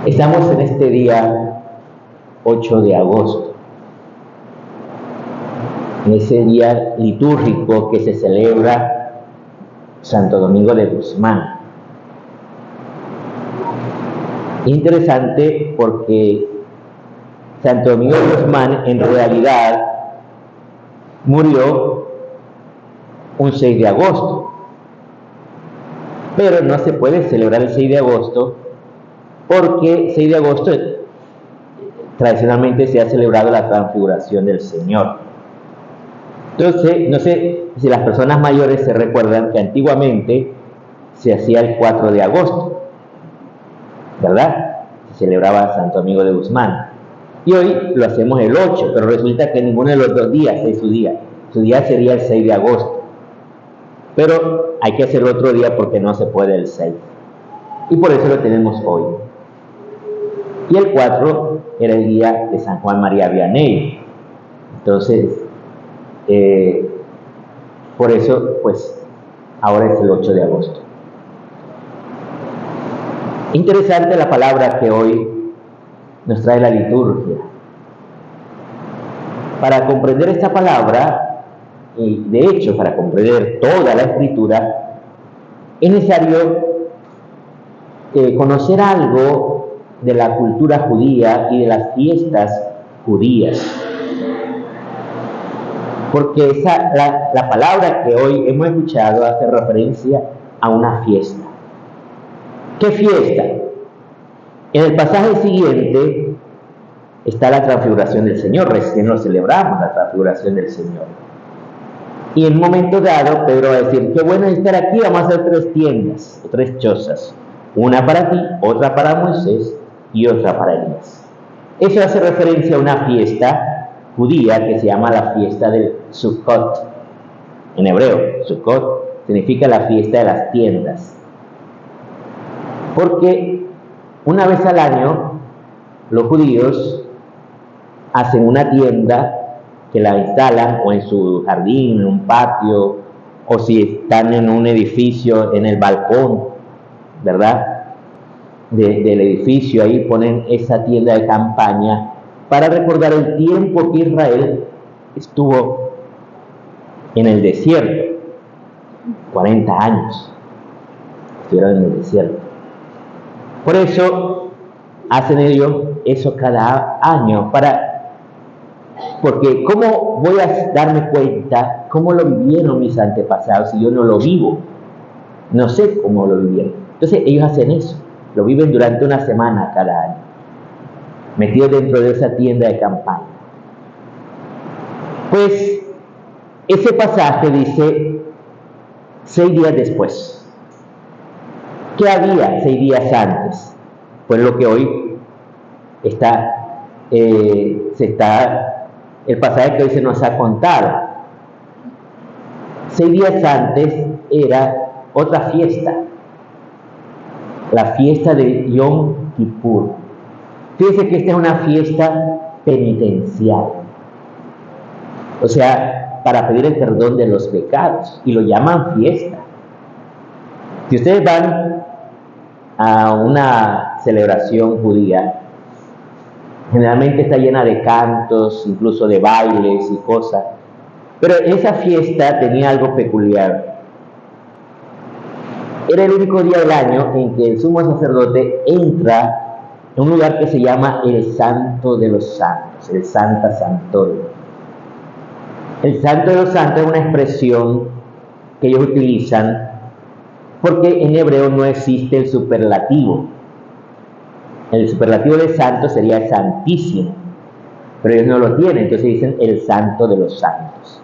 Estamos en este día 8 de agosto, en ese día litúrgico que se celebra Santo Domingo de Guzmán. Interesante porque Santo Domingo de Guzmán en realidad murió un 6 de agosto, pero no se puede celebrar el 6 de agosto porque 6 de agosto tradicionalmente se ha celebrado la transfiguración del Señor. Entonces, no sé si las personas mayores se recuerdan que antiguamente se hacía el 4 de agosto, ¿verdad? Se celebraba Santo Domingo de Guzmán. Y hoy lo hacemos el 8, pero resulta que ninguno de los dos días es su día. Su día sería el 6 de agosto. Pero hay que hacerlo otro día porque no se puede el 6. Y por eso lo tenemos hoy. Y el 4 era el día de San Juan María Vianney. Entonces, por eso, pues, ahora es el 8 de agosto. Interesante la palabra que hoy nos trae la liturgia. Para comprender esta palabra, y de hecho para comprender toda la Escritura, es necesario conocer algo de la cultura judía y de las fiestas judías. Porque la palabra que hoy hemos escuchado hace referencia a una fiesta. ¿Qué fiesta? En el pasaje siguiente está la transfiguración del Señor. Recién lo celebramos, la transfiguración del Señor. Y en un momento dado, Pedro va a decir: qué bueno estar aquí, vamos a hacer 3 tiendas, o 3 chozas. Una para ti, otra para Moisés y otra para Elías. Eso hace referencia a una fiesta judía que se llama la fiesta del Sukkot. En hebreo, Sukkot significa la fiesta de las tiendas. Porque una vez al año los judíos hacen una tienda que la instalan o en su jardín, en un patio, o si están en un edificio, en el balcón, ¿verdad? Del edificio, ahí ponen esa tienda de campaña para recordar el tiempo que Israel estuvo en el desierto. 40 años estuvieron en el desierto. Por eso hacen ellos eso cada año, porque ¿cómo voy a darme cuenta cómo lo vivieron mis antepasados si yo no lo vivo? No sé cómo lo vivieron. Entonces ellos hacen eso, lo viven durante una semana cada año, metidos dentro de esa tienda de campaña. Pues ese pasaje dice 6 días después. ¿Qué había 6 días antes? Pues lo que hoy el pasaje que hoy se nos ha contado. 6 días antes era otra fiesta, la fiesta de Yom Kippur. Fíjense que esta es una fiesta penitencial, o sea, para pedir el perdón de los pecados, y lo llaman fiesta. Si ustedes van a una celebración judía, generalmente está llena de cantos, incluso de bailes y cosas, pero esa fiesta tenía algo peculiar. Era el único día del año en que el sumo sacerdote entra en un lugar que se llama el Santo de los Santos, el Santa Santorum. El Santo de los Santos es una expresión que ellos utilizan porque en hebreo no existe el superlativo. El superlativo de santo sería santísimo, pero ellos no lo tienen, entonces dicen el Santo de los Santos.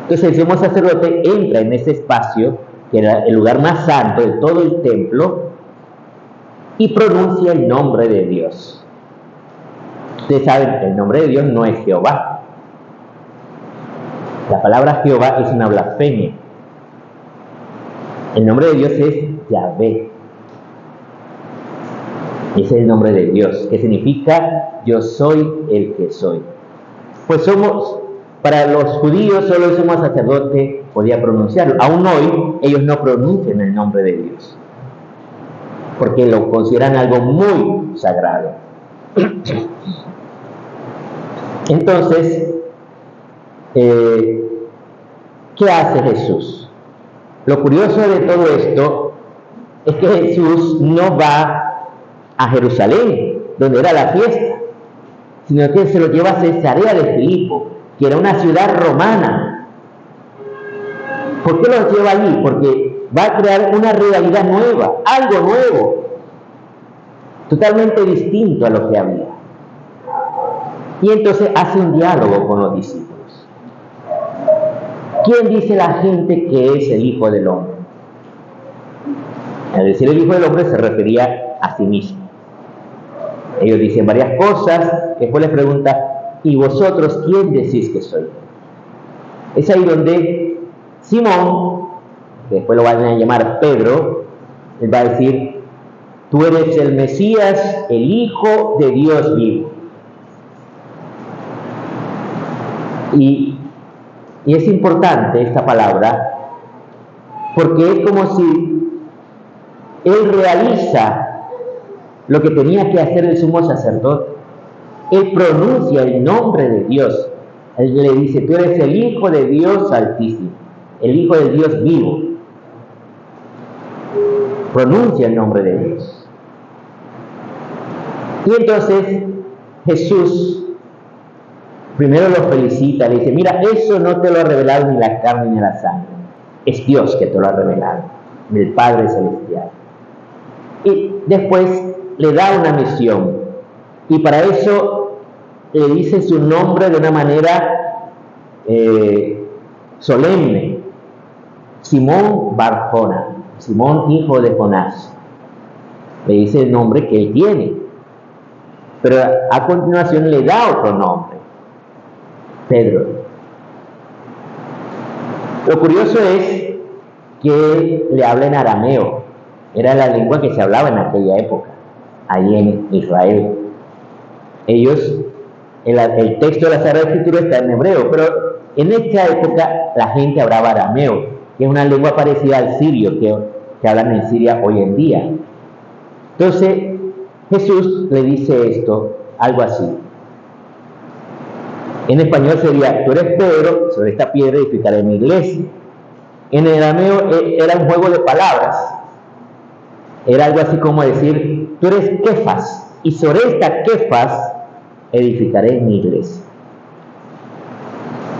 Entonces el sumo sacerdote entra en ese espacio, que era el lugar más santo de todo el templo, y pronuncia el nombre de Dios. Ustedes saben, el nombre de Dios no es Jehová. La palabra Jehová es una blasfemia. El nombre de Dios es Yahvé. Ese es el nombre de Dios, que significa yo soy el que soy. Pues para los judíos solo el sumo sacerdote podía pronunciarlo. Aún hoy ellos no pronuncian el nombre de Dios. porque lo consideran algo muy sagrado. Entonces, ¿qué hace Jesús? Lo curioso de todo esto es que Jesús no va a Jerusalén, donde era la fiesta, sino que se lo lleva a Cesarea de Filipo, que era una ciudad romana. ¿Por qué lo lleva allí? Porque va a crear una realidad nueva, algo nuevo, totalmente distinto a lo que había. Y entonces hace un diálogo con los discípulos. ¿Quién dice la gente que es el Hijo del Hombre? Al decir el Hijo del Hombre se refería a sí mismo. Ellos dicen varias cosas, después les pregunta, ¿y vosotros quién decís que soy? Es ahí donde Simón, que después lo van a llamar Pedro, él va a decir, tú eres el Mesías, el Hijo de Dios vivo. Y es importante esta palabra, porque es como si él realiza lo que tenía que hacer el sumo sacerdote. Él pronuncia el nombre de Dios. Él le dice, tú eres el Hijo de Dios Altísimo, el Hijo de Dios vivo. Pronuncia el nombre de Dios. Y entonces Jesús primero lo felicita, le dice, mira, eso no te lo ha revelado ni la carne ni la sangre. Es Dios que te lo ha revelado, el Padre Celestial. Y después le da una misión. Y para eso le dice su nombre de una manera solemne. Simón Bar-Jona, Simón hijo de Jonás. Le dice el nombre que él tiene. Pero a continuación le da otro nombre. Pedro. Lo curioso es que le habla en arameo. Era la lengua que se hablaba en aquella época, ahí en Israel. Ellos, el texto de la Sagrada Escritura está en hebreo, pero en esta época la gente hablaba arameo, que es una lengua parecida al sirio que hablan en Siria hoy en día. Entonces, Jesús le dice esto, algo así. En español sería, tú eres Pedro, sobre esta piedra edificaré mi iglesia. En el arameo era un juego de palabras. Era algo así como decir, tú eres Kefas, y sobre esta Kefas edificaré mi iglesia.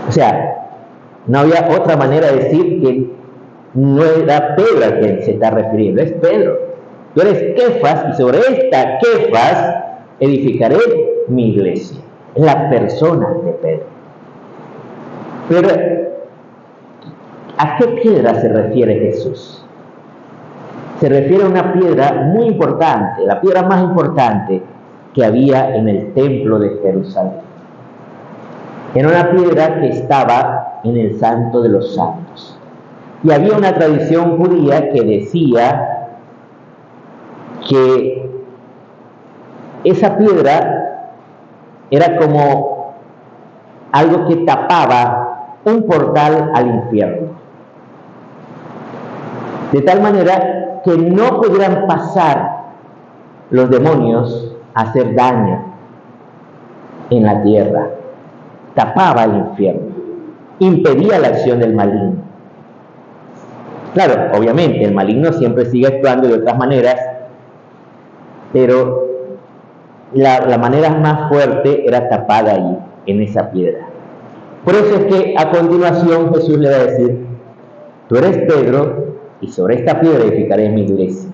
O sea, no había otra manera de decir que no era Pedro a quien se está refiriendo, es Pedro. Tú eres Kefas, y sobre esta Kefas edificaré mi iglesia. Es la persona de Pedro. Pero, ¿a qué piedra se refiere Jesús? Se refiere a una piedra muy importante, la piedra más importante que había en el templo de Jerusalén. Era una piedra que estaba en el Santo de los Santos. Y había una tradición judía que decía que esa piedra era como algo que tapaba un portal al infierno. De tal manera que no pudieran pasar los demonios a hacer daño en la tierra. Tapaba el infierno, impedía la acción del maligno. Claro, obviamente el maligno siempre sigue actuando de otras maneras, pero la manera más fuerte era tapada ahí, en esa piedra. Por eso es que a continuación Jesús le va a decir, tú eres Pedro, y sobre esta piedra edificaré mi iglesia.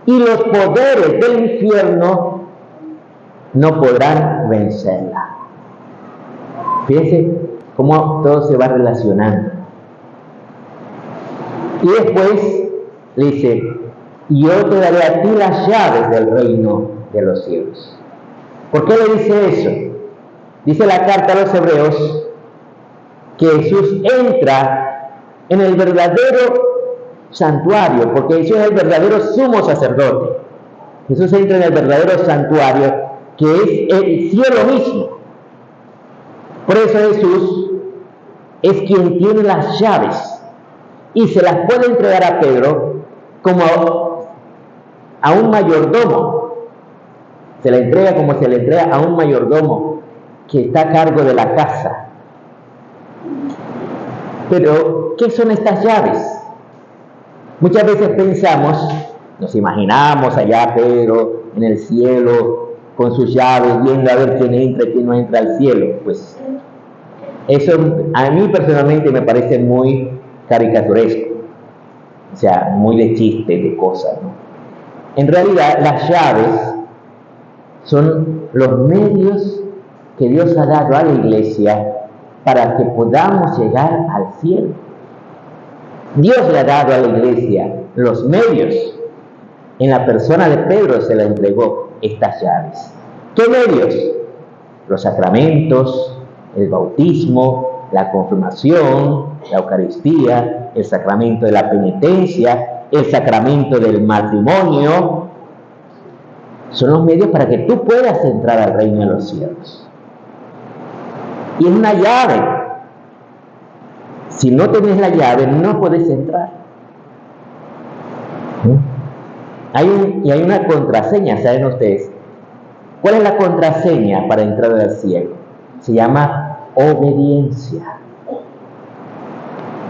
Y los poderes del infierno no podrán vencerla. Fíjense cómo todo se va relacionando. Y después le dice, yo te daré a ti las llaves del reino de los cielos. ¿Por qué le dice eso? Dice la carta a los Hebreos que Jesús entra en el verdadero santuario, porque Jesús es el verdadero sumo sacerdote. Jesús entra en el verdadero santuario, que es el cielo mismo. Por eso Jesús es quien tiene las llaves y se las puede entregar a Pedro como a un mayordomo. Se la entrega como se le entrega a un mayordomo que está a cargo de la casa. Pero, ¿qué son estas llaves? Muchas veces pensamos, nos imaginamos allá a Pedro en el cielo con sus llaves, viendo a ver quién entra y quién no entra al cielo. Pues eso a mí personalmente me parece muy caricaturesco, o sea, muy de chiste, de cosas, ¿no? En realidad, las llaves son los medios que Dios ha dado a la iglesia para que podamos llegar al cielo. Dios le ha dado a la iglesia los medios. En la persona de Pedro se le entregó estas llaves. ¿Qué medios? Los sacramentos, el bautismo, la confirmación, la Eucaristía, el sacramento de la penitencia, el sacramento del matrimonio. Son los medios para que tú puedas entrar al reino de los cielos. Y es una llave. Si no tenés la llave, no puedes entrar. Hay una contraseña, ¿saben ustedes? ¿Cuál es la contraseña para entrar al cielo? Se llama obediencia.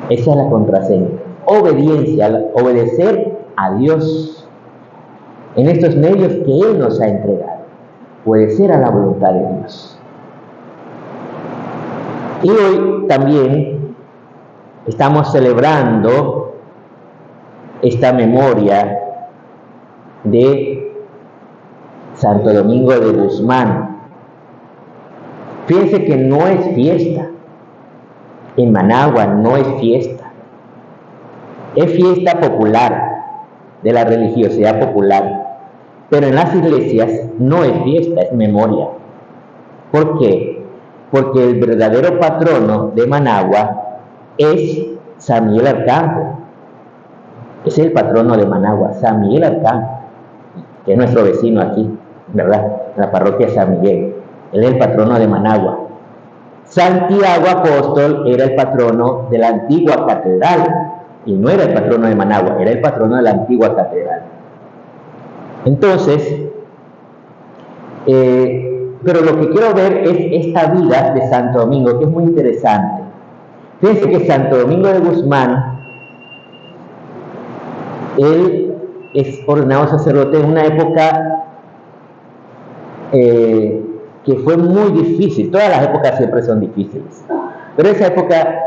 Esa es la contraseña. Obediencia, obedecer a Dios en estos medios que Él nos ha entregado. Obedecer a la voluntad de Dios. Y hoy también estamos celebrando esta memoria de Santo Domingo de Guzmán. Fíjense que no es fiesta. En Managua no es fiesta. Es fiesta popular, de la religiosidad popular. Pero en las iglesias no es fiesta, es memoria. ¿Por qué? Porque el verdadero patrono de Managua es San Miguel Arcángel. Es el patrono de Managua, San Miguel Arcángel, que es nuestro vecino aquí, ¿verdad? La parroquia San Miguel. Él es el patrono de Managua. Santiago Apóstol era el patrono de la antigua catedral, y no era el patrono de Managua, era el patrono de la antigua catedral. Entonces, pero lo que quiero ver es esta vida de Santo Domingo, que es muy interesante. Fíjense que Santo Domingo de Guzmán, él es ordenado sacerdote en una época que fue muy difícil. Todas las épocas siempre son difíciles, pero esa época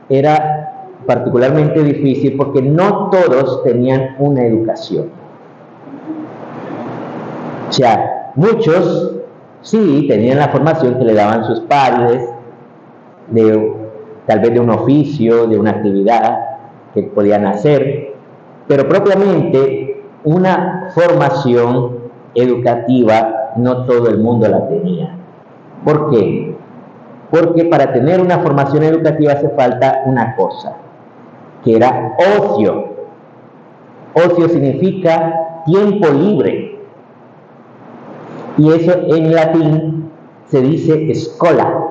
era particularmente difícil porque no todos tenían una educación. O sea, muchos sí tenían la formación que le daban sus padres, tal vez de un oficio, de una actividad que podían hacer, pero propiamente una formación educativa no todo el mundo la tenía. ¿Por qué? Porque para tener una formación educativa hace falta una cosa, que era ocio. Ocio significa tiempo libre. Y eso en latín se dice schola.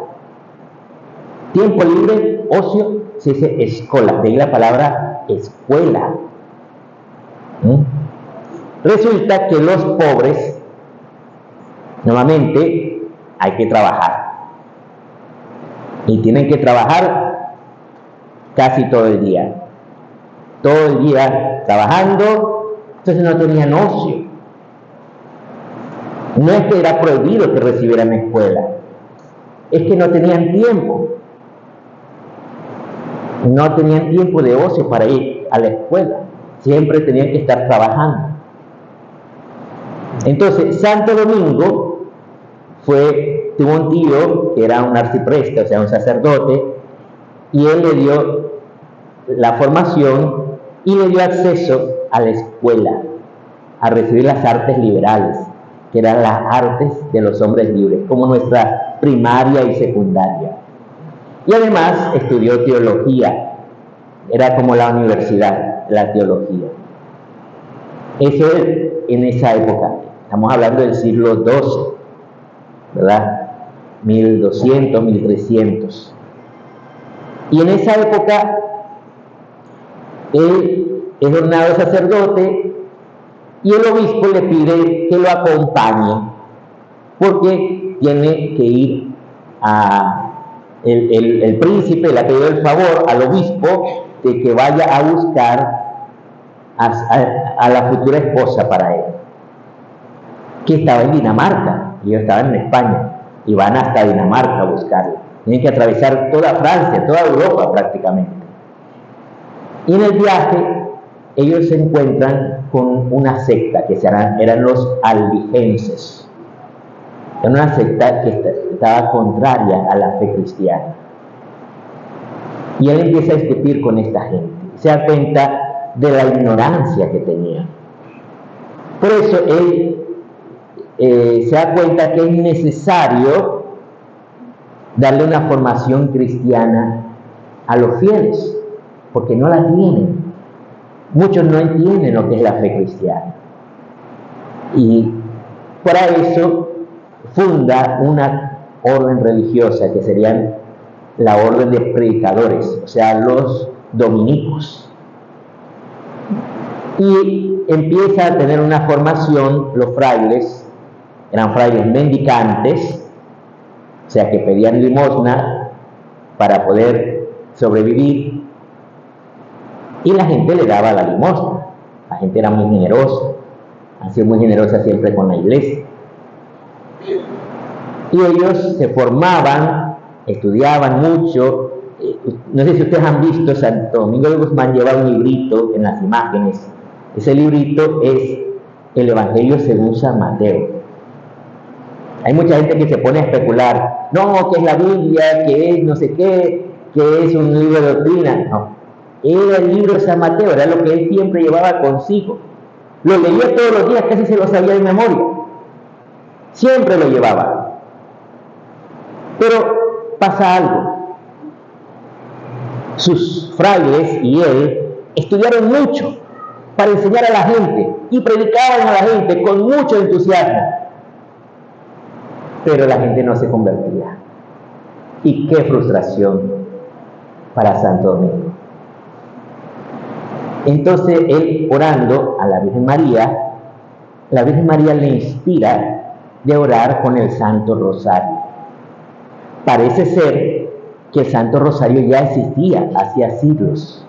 Tiempo libre, ocio, se dice escola. De ahí la palabra escuela. Resulta que los pobres, normalmente, hay que trabajar. Y tienen que trabajar casi todo el día. Todo el día trabajando, entonces no tenían ocio. No es que era prohibido que recibieran escuela, es que no tenían tiempo. No tenían tiempo de ocio para ir a la escuela. Siempre tenían que estar trabajando. Entonces, Santo Domingo tuvo un tío que era un arcipreste, o sea, un sacerdote, y él le dio la formación y le dio acceso a la escuela, a recibir las artes liberales, que eran las artes de los hombres libres, como nuestra primaria y secundaria. Y además estudió teología, era como la universidad, la teología. Eso es en esa época, estamos hablando del siglo XII, ¿verdad? 1200, 1300. Y en esa época, él es ordenado sacerdote y el obispo le pide que lo acompañe porque tiene que ir el príncipe le ha pedido el favor al obispo de que vaya a buscar a la futura esposa para él, que estaba en Dinamarca, y ellos estaban en España, y van hasta Dinamarca a buscarla. Tienen que atravesar toda Francia, toda Europa prácticamente. Y en el viaje, ellos se encuentran con una secta, que eran los albigenses. Era una secta que estaba contraria a la fe cristiana. Y él empieza a discutir con esta gente. Se da cuenta de la ignorancia que tenía. Por eso él se da cuenta que es necesario darle una formación cristiana a los fieles, porque no la tienen. Muchos no entienden lo que es la fe cristiana. Y para eso funda una orden religiosa que serían la orden de predicadores, o sea, los dominicos. Y empieza a tener una formación, los frailes, eran frailes mendicantes, o sea, que pedían limosna para poder sobrevivir, y la gente le daba la limosna. La gente era muy generosa, ha sido muy generosa siempre con la iglesia. Y ellos se formaban, estudiaban mucho. No sé si ustedes han visto, Santo Domingo de Guzmán lleva un librito en las imágenes. Ese librito es el Evangelio según San Mateo. Hay mucha gente que se pone a especular, no, que es la Biblia, que es no sé qué, que es un libro de doctrina. No, era el libro de San Mateo, era lo que él siempre llevaba consigo. Lo leía todos los días, casi se lo sabía de memoria. Siempre lo llevaba. Pero pasa algo. Sus frailes y él estudiaron mucho para enseñar a la gente y predicaban a la gente con mucho entusiasmo. Pero la gente no se convertía. Y qué frustración para Santo Domingo. Entonces él, orando a la Virgen María le inspira de orar con el Santo Rosario. Parece ser que el Santo Rosario ya existía hacía siglos,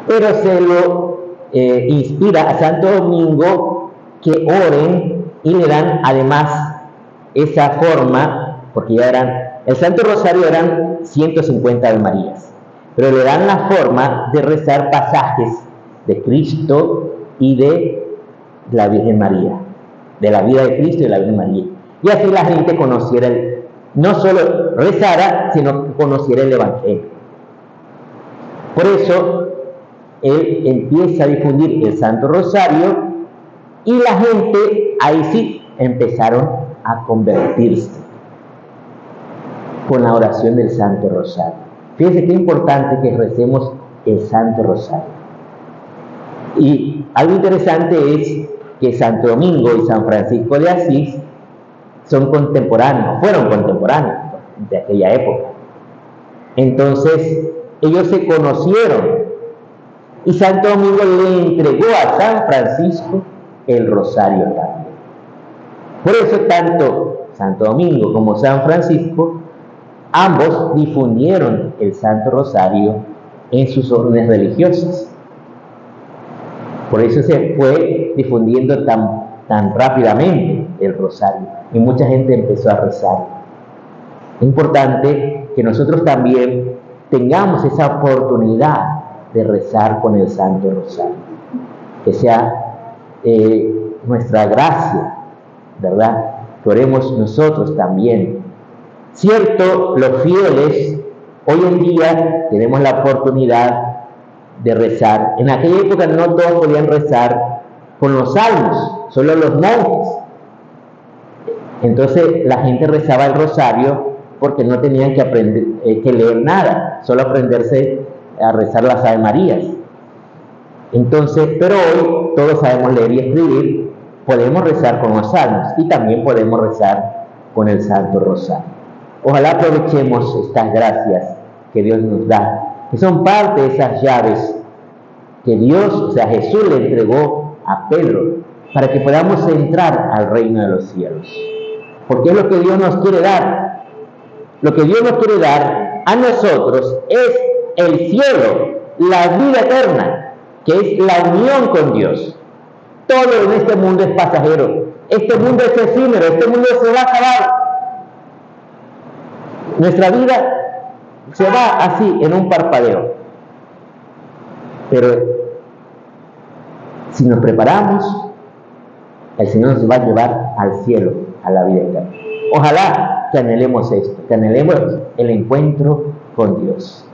pero se lo inspira a Santo Domingo que oren y le dan además esa forma, porque ya el Santo Rosario eran 150 Ave Marías, pero le dan la forma de rezar pasajes de Cristo y de la Virgen María, de la vida de Cristo y de la Virgen María, y así la gente conociera no solo rezara, sino que conociera el Evangelio. Por eso él empieza a difundir el Santo Rosario y la gente ahí sí empezaron a convertirse con la oración del Santo Rosario. Fíjense qué importante que recemos el Santo Rosario. Y algo interesante es que Santo Domingo y San Francisco de Asís fueron contemporáneos de aquella época. Entonces, ellos se conocieron y Santo Domingo le entregó a San Francisco el rosario también. Por eso tanto Santo Domingo como San Francisco, ambos difundieron el Santo Rosario en sus órdenes religiosas. Por eso se fue difundiendo tan rápidamente el rosario y mucha gente empezó a rezar. Es importante que nosotros también tengamos esa oportunidad de rezar con el Santo Rosario, que sea nuestra gracia, ¿verdad? Que oremos nosotros también. Cierto, los fieles hoy en día tenemos la oportunidad de rezar. En aquella época no todos podían rezar con los salmos, solo los monjes. Entonces la gente rezaba el rosario porque no tenían que leer nada, solo aprenderse a rezar las Ave Marías. Entonces, pero hoy todos sabemos leer y escribir, podemos rezar con los salmos y también podemos rezar con el Santo Rosario. Ojalá aprovechemos estas gracias que Dios nos da, que son parte de esas llaves que Dios, o sea, Jesús le entregó a Pedro, para que podamos entrar al reino de los cielos. Porque es lo que Dios nos quiere dar. Lo que Dios nos quiere dar a nosotros es el cielo, la vida eterna, que es la unión con Dios. Todo en este mundo es pasajero. Este mundo es efímero, este mundo se va a acabar. Nuestra vida se va así, en un parpadeo. Pero si nos preparamos, el Señor nos va a llevar al cielo, a la vida eterna. Ojalá que anhelemos esto, que anhelemos el encuentro con Dios.